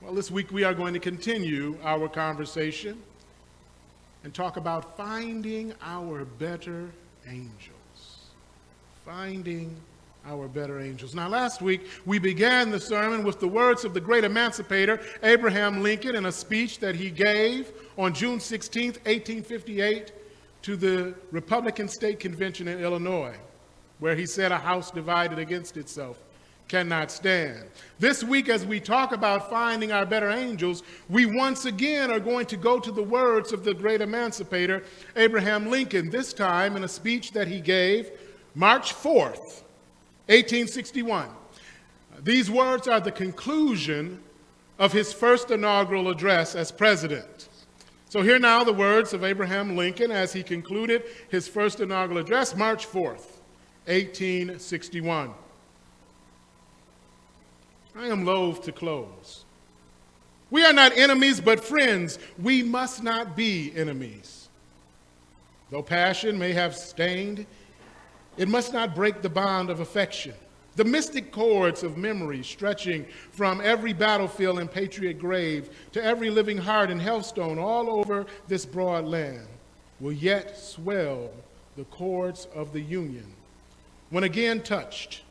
Well, this week we are going to continue our conversation and talk about finding our better angels. Finding our better angels. Now, last week we began the sermon with the words of the great emancipator Abraham Lincoln in a speech that he gave on June 16, 1858, to the Republican State Convention in Illinois, where he said, "A house divided against itself cannot stand." This week, as we talk about finding our better angels, we once again are going to go to the words of the great emancipator Abraham Lincoln, this time in a speech that he gave March 4th, 1861. These words are the conclusion of his first inaugural address as president. So hear now the words of Abraham Lincoln as he concluded his first inaugural address, March 4th, 1861. I am loath to close. We are not enemies, but friends. We must not be enemies. Though passion may have stained, it must not break the bond of affection. The mystic cords of memory stretching from every battlefield and patriot grave to every living heart and healthstone all over this broad land will yet swell the chords of the Union when again touched,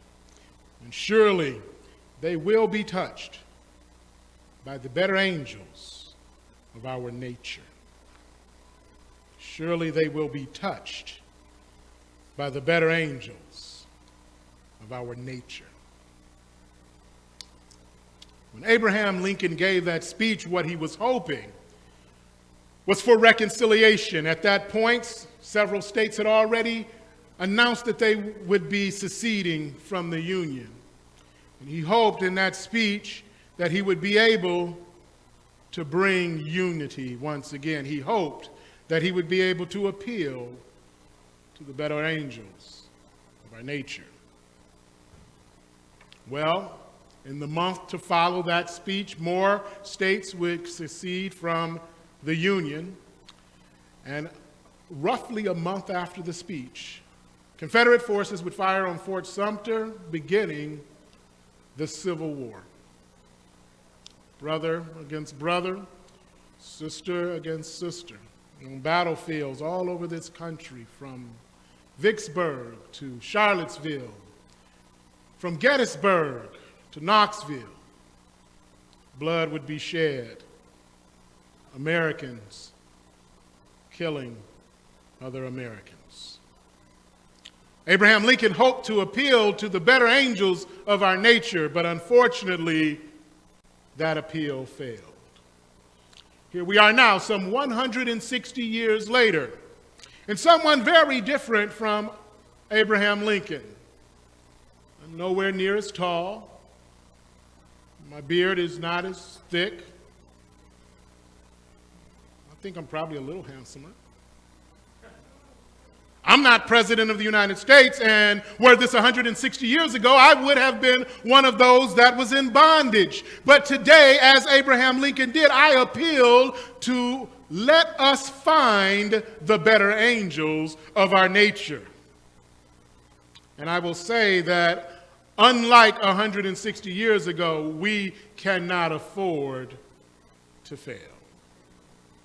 and surely they will be touched by the better angels of our nature. Surely they will be touched by the better angels of our nature. When Abraham Lincoln gave that speech, what he was hoping was for reconciliation. At that point, several states had already announced that they would be seceding from the Union. And he hoped in that speech that he would be able to bring unity once again. He hoped that he would be able to appeal to the better angels of our nature. Well, in the month to follow that speech, more states would secede from the Union. And roughly a month after the speech, Confederate forces would fire on Fort Sumter, beginning the Civil War. Brother against brother, sister against sister, on battlefields all over this country, from Vicksburg to Charlottesville, from Gettysburg to Knoxville, blood would be shed. Americans killing other Americans. Abraham Lincoln hoped to appeal to the better angels of our nature, but unfortunately, that appeal failed. Here we are now, some 160 years later, and someone very different from Abraham Lincoln. I'm nowhere near as tall. My beard is not as thick. I think I'm probably a little handsomer. I'm not president of the United States, and were this 160 years ago, I would have been one of those that was in bondage. But today, as Abraham Lincoln did, I appeal to let us find the better angels of our nature. And I will say that unlike 160 years ago, we cannot afford to fail.